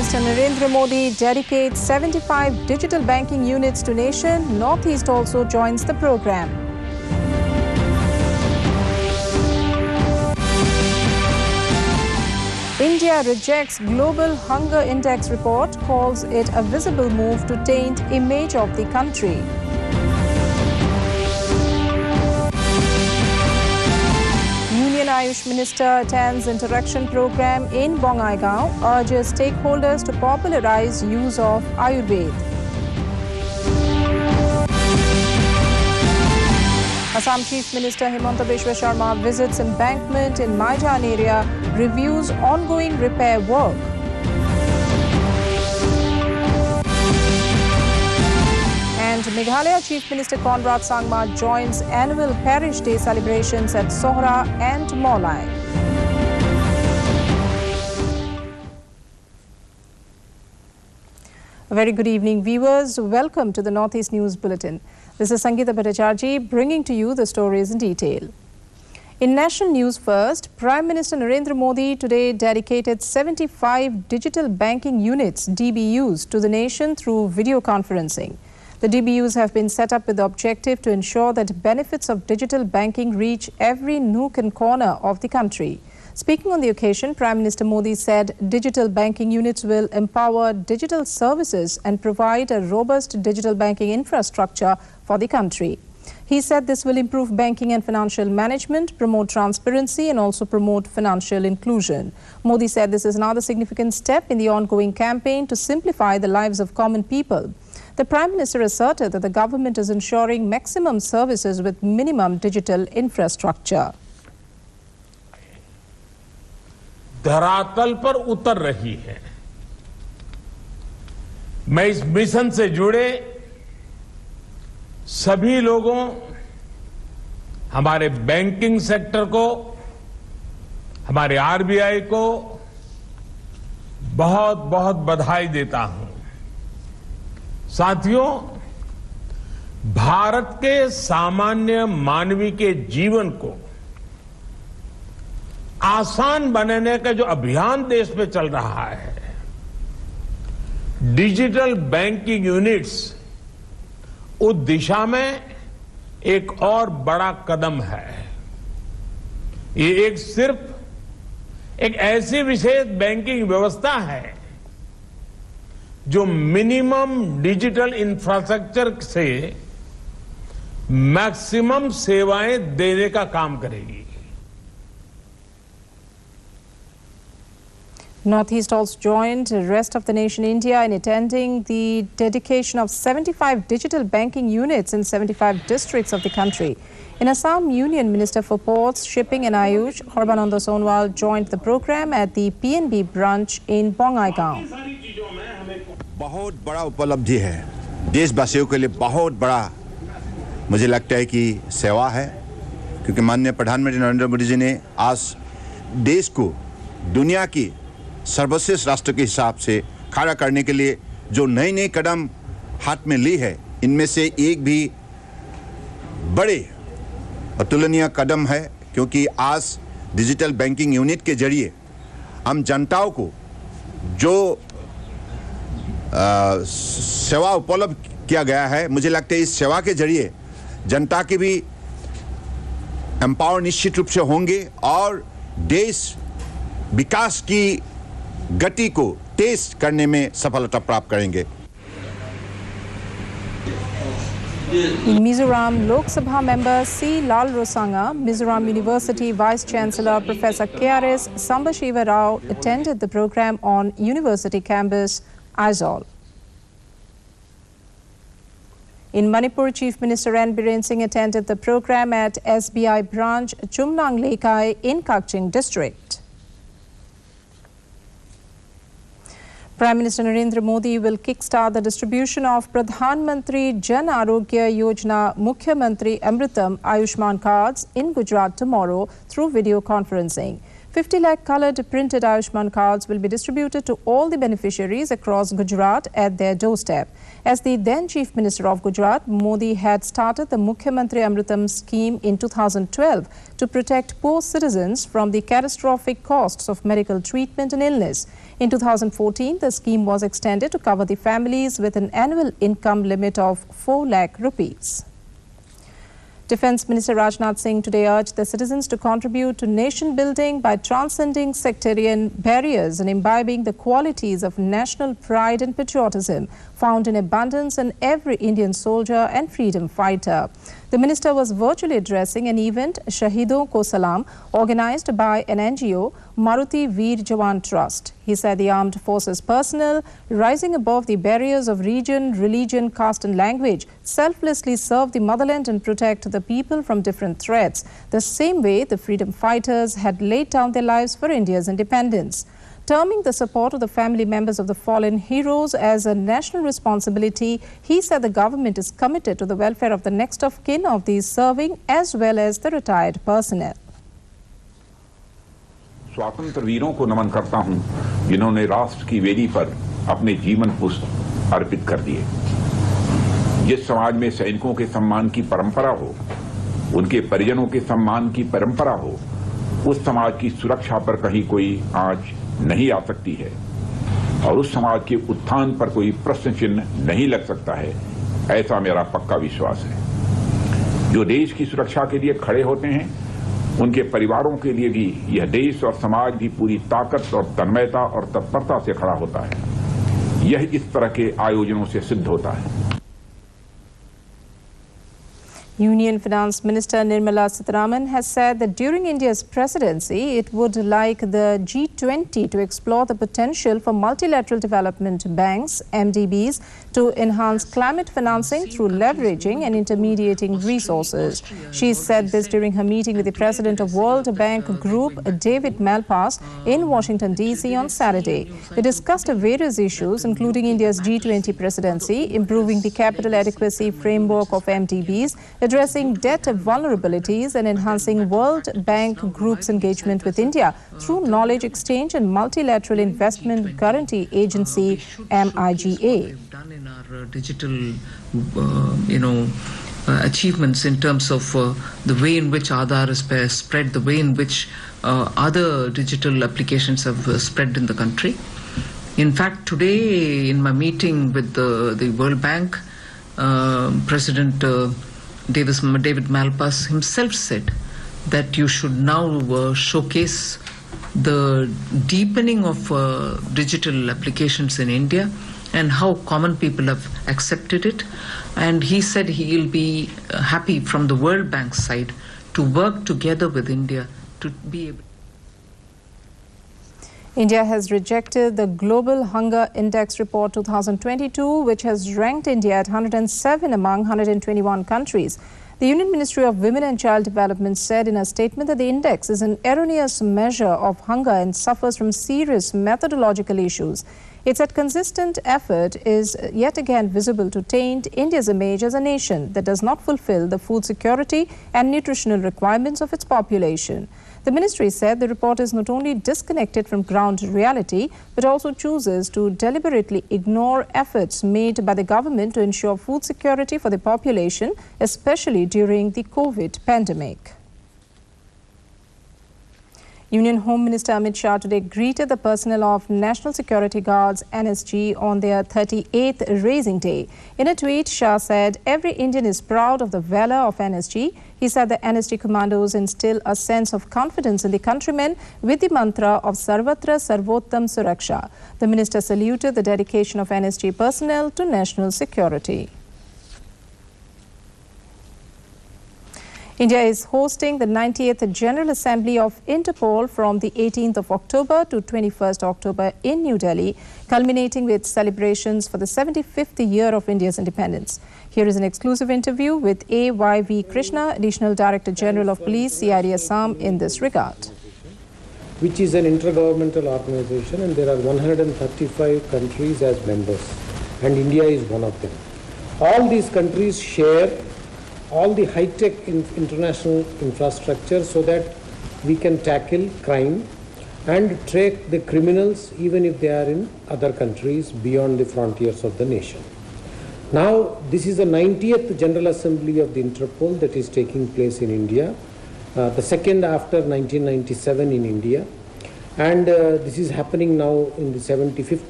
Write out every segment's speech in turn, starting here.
Minister Narendra Modi dedicates 75 digital banking units to nation. Northeast also joins the program. India rejects Global Hunger Index report, calls it a visible move to taint image of the country. Union Ayush Minister attends interaction program in Bongaigaon, urges stakeholders to popularize use of Ayurveda. Assam Chief Minister Himanta Biswa Sharma visits embankment in Maijan area, reviews ongoing repair work. And Meghalaya Chief Minister Conrad Sangma joins annual Parish Day celebrations at Sohra and Maulai. A very good evening, viewers. Welcome to the Northeast News Bulletin. This is Sangeeta Bhattacharjee bringing to you the stories in detail. In national news first, Prime Minister Narendra Modi today dedicated 75 digital banking units, DBUs, to the nation through video conferencing. The DBUs have been set up with the objective to ensure that benefits of digital banking reach every nook and corner of the country. Speaking on the occasion, Prime Minister Modi said digital banking units will empower digital services and provide a robust digital banking infrastructure for the country. He said this will improve banking and financial management, promote transparency and also promote financial inclusion. Modi said this is another significant step in the ongoing campaign to simplify the lives of common people. The Prime Minister asserted that the government is ensuring maximum services with minimum digital infrastructure. धरातल पर उतर रही है। मैं इस mission से जुड़े सभी लोगों, हमारे बैंकिंग सेक्टर को, हमारे आरबीआई को बहुत बहुत बधाई देता हूं। साथियों, भारत के सामान्य मानवी के जीवन को आसान बनाने का जो अभियान देश में चल रहा है, डिजिटल बैंकिंग यूनिट्स उस दिशा में एक और बड़ा कदम है। ये सिर्फ एक ऐसी विशेष बैंकिंग व्यवस्था है जो मिनिमम डिजिटल इंफ्रास्ट्रक्चर से मैक्सिमम सेवाएं देने का काम करेगी। Northeast also joined the rest of the nation, India, in attending the dedication of 75 digital banking units in 75 districts of the country. In Assam, Union Minister for Ports, Shipping and Ayush, Sarbananda Sonowal, joined the program at the PNB branch in Bongaigaon. बहुत बड़ा उपलब्धि है, देशवासियों के लिए बहुत बड़ा मुझे लगता है कि सेवा है, क्योंकि माननीय प्रधानमंत्री नरेंद्र मोदी जी ने आज देश को दुनिया की सर्वश्रेष्ठ राष्ट्र के हिसाब से खड़ा करने के लिए जो नई नई कदम हाथ में ली है, इनमें से एक भी बड़े अतुलनीय कदम है, क्योंकि आज डिजिटल बैंकिंग यूनिट के जरिए हम जनताओं को जो सेवा उपलब्ध किया गया है, मुझे लगता है इस सेवा के जरिए जनता के भी एम्पावर निश्चित रूप से होंगे और देश विकास की गति को तेज करने में सफलता प्राप्त करेंगे। In Mizoram, Lok Sabha member C. Lal Rosanga, Mizoram University Vice Chancellor Professor K.R.S. Sambashiva Rao attended the program on University campus, Aizawl. In Manipur, Chief Minister N. Biren Singh attended the program at SBI branch Chumnang Lekai in Kakching district. Prime Minister Narendra Modi will kickstart the distribution of Pradhan Mantri Jan Arogya Yojana Mukhya Mantri Amritam Ayushman cards in Gujarat tomorrow through video conferencing. 50 lakh coloured printed Ayushman cards will be distributed to all the beneficiaries across Gujarat at their doorstep. As the then Chief Minister of Gujarat, Modi had started the Mukhyamantri Amritam scheme in 2012 to protect poor citizens from the catastrophic costs of medical treatment and illness. In 2014, the scheme was extended to cover the families with an annual income limit of 4 lakh rupees. Defence Minister Rajnath Singh today urged the citizens to contribute to nation building by transcending sectarian barriers and imbibing the qualities of national pride and patriotism found in abundance in every Indian soldier and freedom fighter. The minister was virtually addressing an event, Shahidon Ko Salam, organized by an NGO, Maruti Veer Jawan Trust. He said the armed forces personnel, rising above the barriers of region, religion, caste and language, selflessly serve the motherland and protect the people from different threats, the same way the freedom fighters had laid down their lives for India's independence. Terming the support of the family members of the fallen heroes as a national responsibility, he said the government is committed to the welfare of the next of kin of these serving as well as the retired personnel. स्वतंत्र वीरों को नमन करता हूं, जिन्होंने राष्ट्र की वेदी पर अपने जीवन पुष्प अर्पित कर दिए। जिस समाज में सैनिकों के सम्मान की परंपरा हो, उनके परिजनों के सम्मान की परंपरा हो, उस समाज की सुरक्षा पर कहीं कोई आंच नहीं आ सकती है और उस समाज के उत्थान पर कोई प्रश्न चिन्ह नहीं लग सकता है, ऐसा मेरा पक्का विश्वास है। जो देश की सुरक्षा के लिए खड़े होते हैं, उनके परिवारों के लिए भी यह देश और समाज भी पूरी ताकत और तन्मयता और तत्परता से खड़ा होता है। यह इस तरह के आयोजनों से सिद्ध होता है। Union Finance Minister Nirmala Sitharaman has said that during India's presidency, it would like the G20 to explore the potential for multilateral development banks, MDBs, to enhance climate financing through leveraging and intermediating resources. She said this during her meeting with the president of World Bank Group, David Malpass, in Washington, D.C. on Saturday. They discussed various issues, including India's G20 presidency, improving the capital adequacy framework of MDBs, addressing debt vulnerabilities and enhancing World Bank Group's engagement with India through knowledge exchange and multilateral investment guarantee agency MIGA. We've done in our digital, achievements in terms of the way in which Aadhaar is spread, the way in which other digital applications have spread in the country. In fact, today in my meeting with the World Bank, President David Malpass himself said that you should now showcase the deepening of digital applications in India and how common people have accepted it. And he said he will be happy from the World Bank side to work together with India to be able. India has rejected the Global Hunger Index Report 2022, which has ranked India at 107 among 121 countries. The Union Ministry of Women and Child Development said in a statement that the index is an erroneous measure of hunger and suffers from serious methodological issues. It said consistent effort is yet again visible to taint India's image as a nation that does not fulfill the food security and nutritional requirements of its population. The ministry said the report is not only disconnected from ground reality, but also chooses to deliberately ignore efforts made by the government to ensure food security for the population, especially during the COVID pandemic. Union Home Minister Amit Shah today greeted the personnel of National Security Guards NSG on their 38th Raising Day. In a tweet, Shah said, "Every Indian is proud of the valor of NSG." He said the NSG commandos instill a sense of confidence in the countrymen with the mantra of Sarvatra Sarvottam Suraksha. The minister saluted the dedication of NSG personnel to national security. India is hosting the 90th General Assembly of Interpol from the 18th of October to 21st October in New Delhi, culminating with celebrations for the 75th year of India's independence. Here is an exclusive interview with A.Y.V. Krishna, Additional Director General of Police, CID Assam, in this regard. Which is an intergovernmental organization, and there are 135 countries as members, and India is one of them. All these countries share all the high-tech international infrastructure so that we can tackle crime and track the criminals even if they are in other countries beyond the frontiers of the nation. Now, this is the 90th General Assembly of the Interpol that is taking place in India, the second after 1997 in India. And this is happening now in the 75th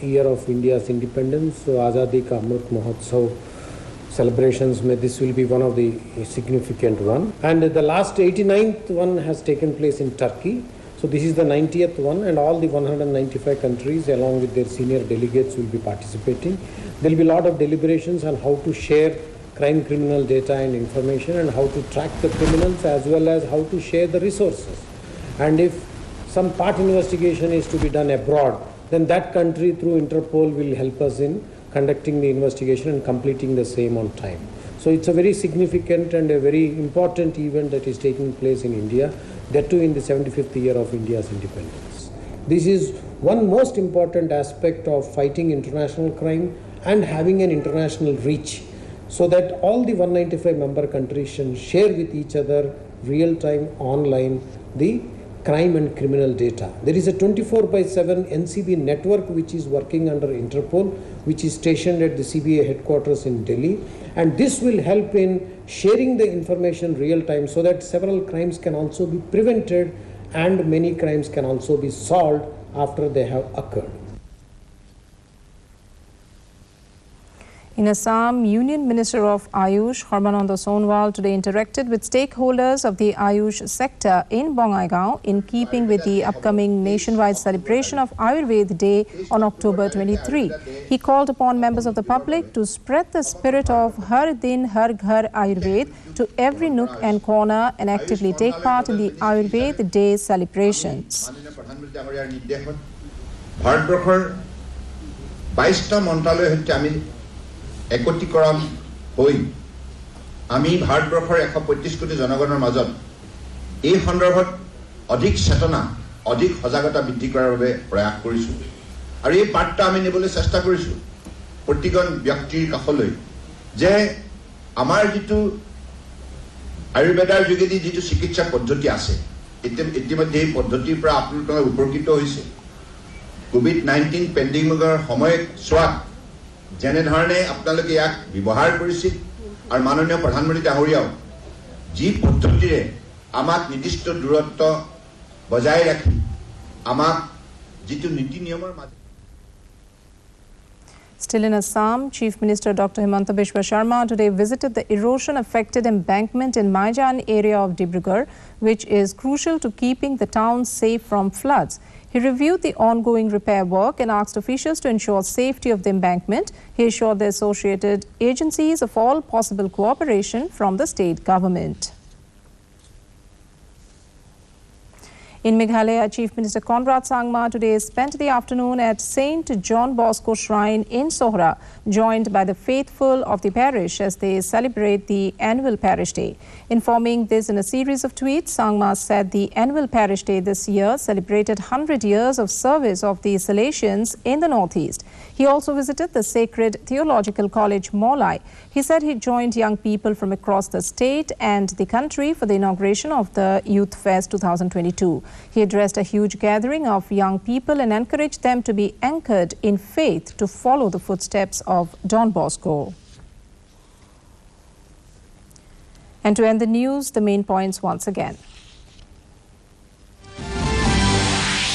year of India's independence. So Azadi Ka Amrit Mahotsav celebrations, this will be one of the significant one. And the last 89th one has taken place in Turkey. So this is the 90th one, and all the 195 countries along with their senior delegates will be participating. There will be a lot of deliberations on how to share crime criminal data and information, and how to track the criminals, as well as how to share the resources. And if some part investigation is to be done abroad, then that country through Interpol will help us in conducting the investigation and completing the same on time. So it's a very significant and a very important event that is taking place in India, that too in the 75th year of India's independence. This is one most important aspect of fighting international crime and having an international reach, so that all the 195 member countries can share with each other real-time online the crime and criminal data. There is a 24/7 NCB network which is working under Interpol, which is stationed at the CBA headquarters in Delhi, and this will help in sharing the information real time, so that several crimes can also be prevented and many crimes can also be solved after they have occurred. In Assam, Union Minister of Ayush Harmananda Sonowal today interacted with stakeholders of the Ayush sector in Bongaigaon in keeping with the upcoming nationwide celebration of Ayurveda Day on October 23. He called upon members of the public to spread the spirit of Har Din Har Ghar Ayurveda to every nook and corner and actively take part in the Ayurveda Day celebrations. একত্ৰীকৰণ হৈ আমি ভাৰতবৰ্ষৰ 125 কোটি জনগণৰ মাজত এই সন্দৰ্ভত অধিক চেতনা অধিক সজাগতা বৃদ্ধি কৰাৰ বাবে প্ৰয়াস কৰিছো আৰু এই বাৰ্তা আমি নিবলৈ চেষ্টা কৰিছো প্ৰতিজন ব্যক্তিৰ কাষলৈ যে আমাৰ যেটো আয়ুৰ্বেদৰ যোগেদি যেটো চিকিৎসা পদ্ধতি আছে ইতিমধ্যে এই পদ্ধতিৰ পৰা আপোনালোকে উপকৃত হৈছে কোভিড-19 পেণ্ডেমিকৰ সময়ত সোৱাক যেনে ধৰণে আপোনালোকে ইয়াক ব্যৱহাৰ কৰিছিল আৰু মাননীয় প্ৰধানমন্ত্ৰী ডাঙৰীয়াও যি পদ্ধতিৰে আমাক নিৰ্দিষ্ট দূৰত্ব বজাই ৰাখি আমাক যিটো নীতি নিয়মৰ মাজত Still in Assam, Chief Minister Dr. Himanta Biswa Sharma today visited the erosion-affected embankment in Maijan area of Dibrugarh, which is crucial to keeping the town safe from floods. He reviewed the ongoing repair work and asked officials to ensure safety of the embankment. He assured the associated agencies of all possible cooperation from the state government. In Meghalaya, Chief Minister Conrad Sangma today spent the afternoon at St. John Bosco Shrine in Sohra, joined by the faithful of the parish as they celebrate the annual Parish Day. Informing this in a series of tweets, Sangma said the annual Parish Day this year celebrated 100 years of service of the Salesians in the Northeast. He also visited the Sacred Theological College, Maulai. He said he joined young people from across the state and the country for the inauguration of the Youth Fest 2022. He addressed a huge gathering of young people and encouraged them to be anchored in faith to follow the footsteps of Don Bosco. And to end the news, the main points once again.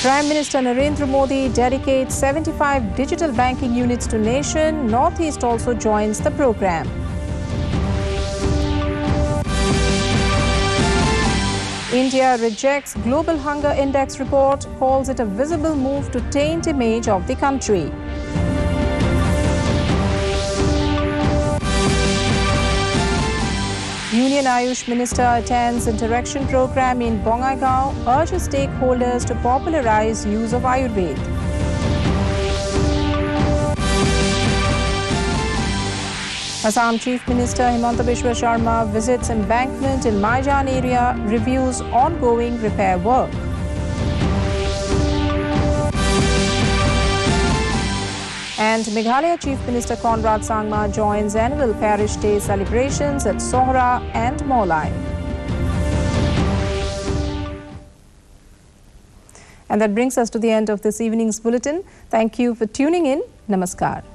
Prime Minister Narendra Modi dedicates 75 digital banking units to nation. Northeast also joins the program. India rejects Global Hunger Index report, calls it a visible move to taint image of the country. Union Ayush Minister attends interaction program in Bongaigaon, urges stakeholders to popularize use of Ayurveda. Assam Chief Minister Himanta Biswa Sharma visits embankment in Maijan area, reviews ongoing repair work. And Meghalaya Chief Minister Conrad Sangma joins annual Parish Day celebrations at Sohra and Maulai. And that brings us to the end of this evening's bulletin. Thank you for tuning in. Namaskar.